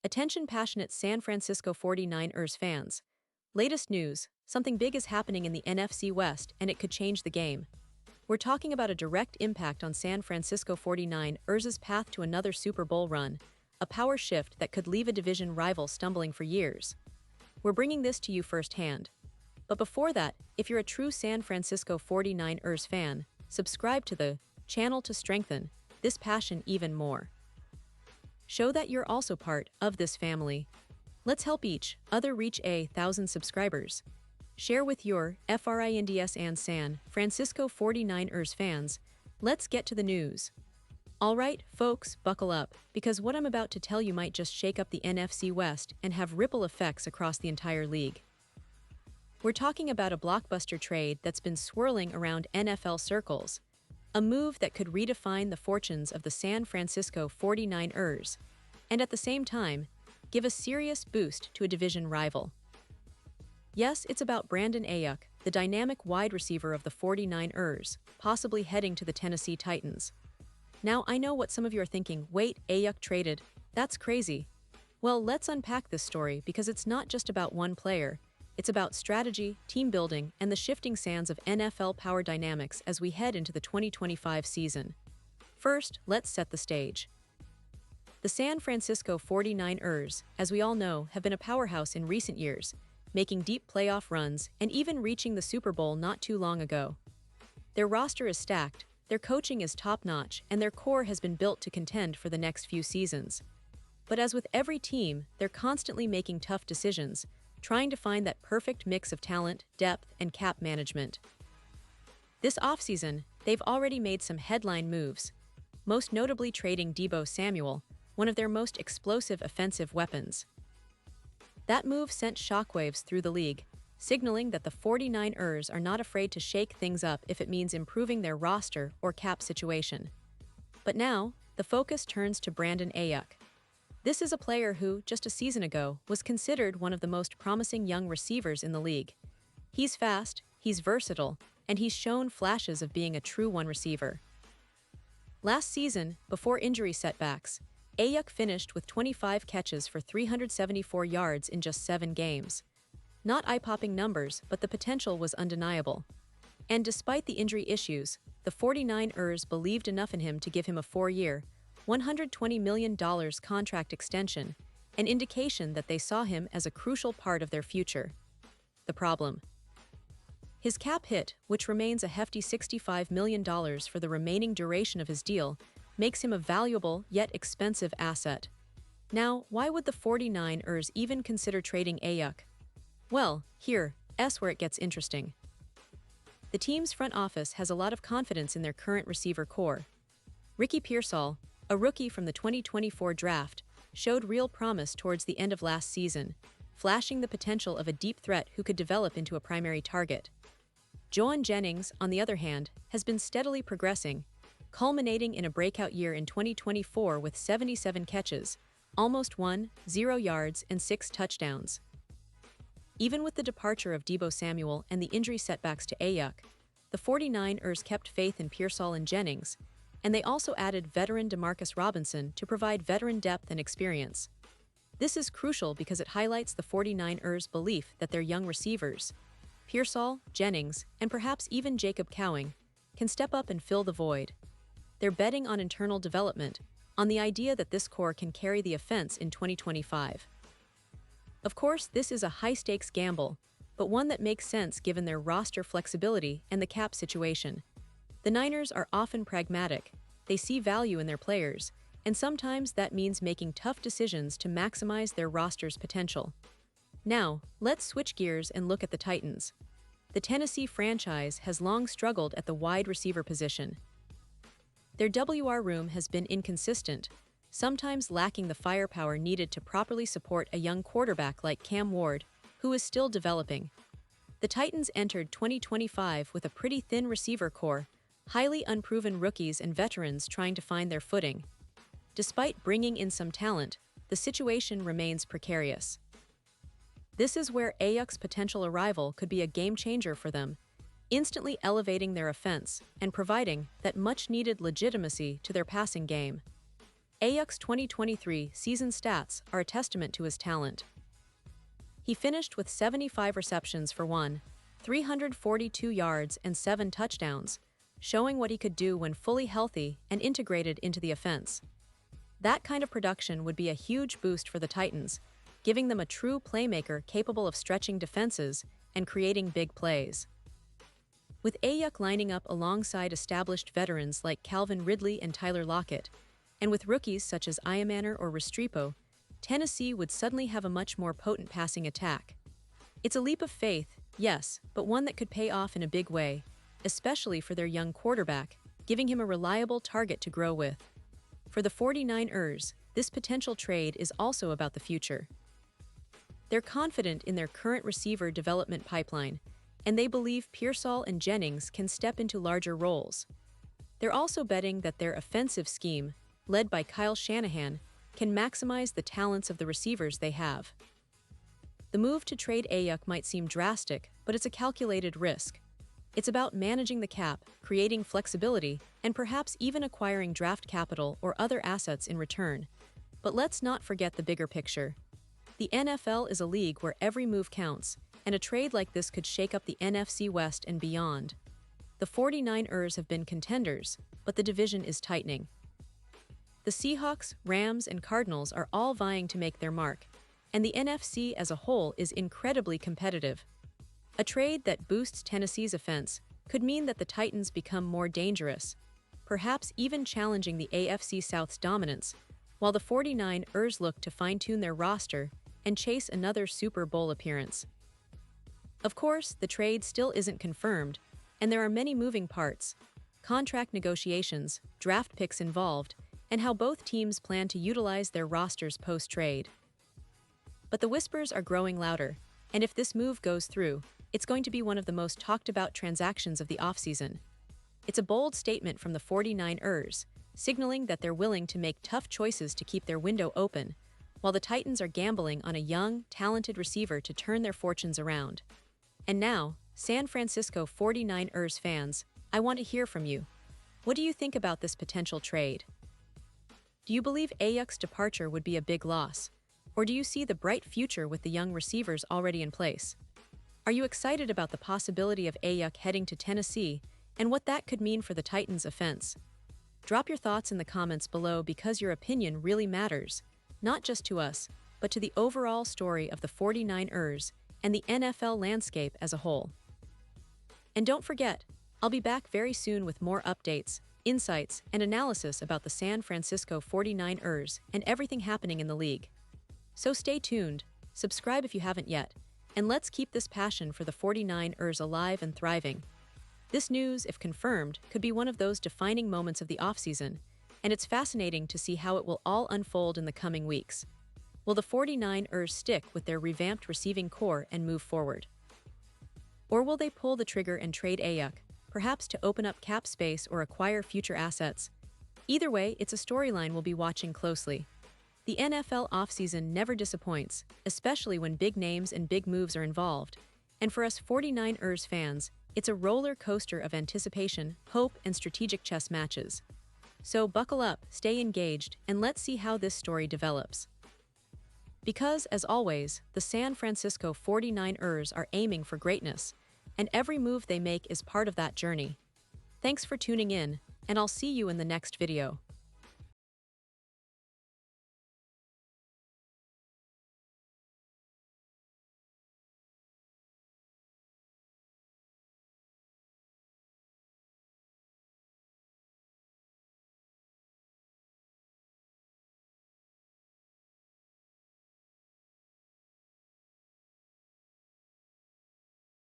Attention passionate San Francisco 49ers fans. Latest news, something big is happening in the NFC West and it could change the game. We're talking about a direct impact on San Francisco 49ers' path to another Super Bowl run, a power shift that could leave a division rival stumbling for years. We're bringing this to you firsthand. But before that, if you're a true San Francisco 49ers fan, subscribe to the channel to strengthen this passion even more. Show that you're also part of this family. Let's help each other reach 1,000 subscribers. Share with your friends and San Francisco 49ers fans. Let's get to the news. Alright, folks, buckle up, because what I'm about to tell you might just shake up the NFC West and have ripple effects across the entire league. We're talking about a blockbuster trade that's been swirling around NFL circles. A move that could redefine the fortunes of the San Francisco 49ers, and at the same time, give a serious boost to a division rival. Yes, it's about Brandon Ayuk, the dynamic wide receiver of the 49ers, possibly heading to the Tennessee Titans. Now, I know what some of you are thinking, wait, Ayuk traded? That's crazy. Well, let's unpack this story because it's not just about one player. It's about strategy, team building, and the shifting sands of NFL power dynamics as we head into the 2025 season. First, let's set the stage. The San Francisco 49ers, as we all know, have been a powerhouse in recent years, making deep playoff runs and even reaching the Super Bowl not too long ago. Their roster is stacked, their coaching is top-notch, and their core has been built to contend for the next few seasons. But as with every team, they're constantly making tough decisions, trying to find that perfect mix of talent, depth, and cap management. This offseason, they've already made some headline moves, most notably trading Deebo Samuel, one of their most explosive offensive weapons. That move sent shockwaves through the league, signaling that the 49ers are not afraid to shake things up if it means improving their roster or cap situation. But now, the focus turns to Brandon Ayuk. This is a player who, just a season ago, was considered one of the most promising young receivers in the league. He's fast, he's versatile, and he's shown flashes of being a true one receiver. Last season, before injury setbacks, Ayuk finished with 25 catches for 374 yards in just 7 games. Not eye-popping numbers, but the potential was undeniable. And despite the injury issues, the 49ers believed enough in him to give him a 4-year, $120 million contract extension, an indication that they saw him as a crucial part of their future. The problem: his cap hit, which remains a hefty $65 million for the remaining duration of his deal, makes him a valuable yet expensive asset. Now, why would the 49ers even consider trading Ayuk? Well, here's where it gets interesting. The team's front office has a lot of confidence in their current receiver core. Ricky Pearsall, a rookie from the 2024 draft, showed real promise towards the end of last season, flashing the potential of a deep threat who could develop into a primary target. Jauan Jennings, on the other hand, has been steadily progressing, culminating in a breakout year in 2024 with 77 catches, almost 0 yards, and 6 touchdowns. Even with the departure of Deebo Samuel and the injury setbacks to Ayuk, the 49ers kept faith in Pearsall and Jennings, and they also added veteran Demarcus Robinson to provide veteran depth and experience. This is crucial because it highlights the 49ers' belief that their young receivers, Pearsall, Jennings, and perhaps even Jacob Cowing, can step up and fill the void. They're betting on internal development, on the idea that this core can carry the offense in 2025. Of course, this is a high-stakes gamble, but one that makes sense given their roster flexibility and the cap situation. The Niners are often pragmatic, they see value in their players, and sometimes that means making tough decisions to maximize their roster's potential. Now, let's switch gears and look at the Titans. The Tennessee franchise has long struggled at the wide receiver position. Their WR room has been inconsistent, sometimes lacking the firepower needed to properly support a young quarterback like Cam Ward, who is still developing. The Titans entered 2025 with a pretty thin receiver core, highly unproven rookies and veterans trying to find their footing. Despite bringing in some talent, the situation remains precarious. This is where Ayuk's potential arrival could be a game-changer for them, instantly elevating their offense and providing that much-needed legitimacy to their passing game. Ayuk's 2023 season stats are a testament to his talent. He finished with 75 receptions for 342 yards and 7 touchdowns, showing what he could do when fully healthy and integrated into the offense. That kind of production would be a huge boost for the Titans, giving them a true playmaker capable of stretching defenses and creating big plays. With Ayuk lining up alongside established veterans like Calvin Ridley and Tyler Lockett, and with rookies such as Iamaner or Restrepo, Tennessee would suddenly have a much more potent passing attack. It's a leap of faith, yes, but one that could pay off in a big way, especially for their young quarterback, giving him a reliable target to grow with. For the 49ers, this potential trade is also about the future. They're confident in their current receiver development pipeline, and they believe Pearsall and Jennings can step into larger roles. They're also betting that their offensive scheme, led by Kyle Shanahan, can maximize the talents of the receivers they have. The move to trade Ayuk might seem drastic, but it's a calculated risk. It's about managing the cap, creating flexibility, and perhaps even acquiring draft capital or other assets in return. But let's not forget the bigger picture. The NFL is a league where every move counts, and a trade like this could shake up the NFC West and beyond. The 49ers have been contenders, but the division is tightening. The Seahawks, Rams, and Cardinals are all vying to make their mark, and the NFC as a whole is incredibly competitive. A trade that boosts Tennessee's offense could mean that the Titans become more dangerous, perhaps even challenging the AFC South's dominance, while the 49ers look to fine-tune their roster and chase another Super Bowl appearance. Of course, the trade still isn't confirmed, and there are many moving parts: contract negotiations, draft picks involved, and how both teams plan to utilize their rosters post-trade. But the whispers are growing louder, and if this move goes through, it's going to be one of the most talked-about transactions of the offseason. It's a bold statement from the 49ers, signaling that they're willing to make tough choices to keep their window open, while the Titans are gambling on a young, talented receiver to turn their fortunes around. And now, San Francisco 49ers fans, I want to hear from you. What do you think about this potential trade? Do you believe Ayuk's departure would be a big loss? Or do you see the bright future with the young receivers already in place? Are you excited about the possibility of Ayuk heading to Tennessee and what that could mean for the Titans' offense? Drop your thoughts in the comments below because your opinion really matters, not just to us, but to the overall story of the 49ers and the NFL landscape as a whole. And don't forget, I'll be back very soon with more updates, insights, and analysis about the San Francisco 49ers and everything happening in the league. So stay tuned, subscribe if you haven't yet, and let's keep this passion for the 49ers alive and thriving. This news, if confirmed, could be one of those defining moments of the offseason, and it's fascinating to see how it will all unfold in the coming weeks. Will the 49ers stick with their revamped receiving core and move forward? Or will they pull the trigger and trade Ayuk, perhaps to open up cap space or acquire future assets? Either way, it's a storyline we'll be watching closely. The NFL offseason never disappoints, especially when big names and big moves are involved. And for us 49ers fans, it's a roller coaster of anticipation, hope, and strategic chess matches. So buckle up, stay engaged, and let's see how this story develops. Because, as always, the San Francisco 49ers are aiming for greatness, and every move they make is part of that journey. Thanks for tuning in, and I'll see you in the next video.